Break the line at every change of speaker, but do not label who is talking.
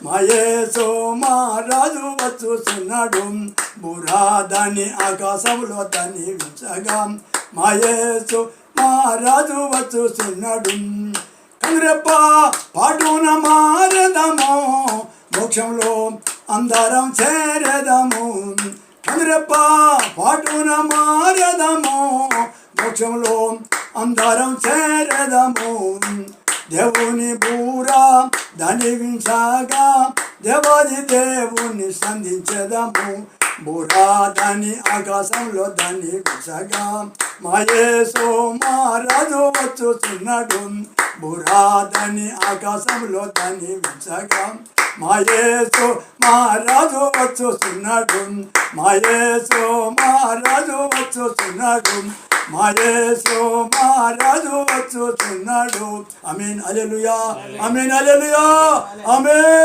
మయేసు మహారాజు వచ్చుచున్నాడు బురాదాన్ని ఆకాశంలో దాన్ని వించగా మయేసు మహారాజు వచ్చుచున్నాడు కనురెప్ప పాటున మారదము మోక్షంలో అందరం చేరదము కనురెప్ప పాటున మారదము మోక్షంలో అందరం చేరదము దేవుని బూరా దాన్ని వించగా దేవాది దేవుని సంధించదము బూరా దాన్ని ఆకాశంలో దాన్ని వించగా మయేసు మహారాజు వచ్చుచున్నాడు బూరా దాన్ని ఆకాశంలో దాన్ని వించగా మయేసు మహారాజు వచ్చుచున్నాడు మయేసు మహారాజు వచ్చుచున్నాడు మయేసు మహారాజు వచ్చుచున్నాడు ఆమేన్ హల్లెలూయా ఆమేన్ హల్లెలూయా ఆమేన్.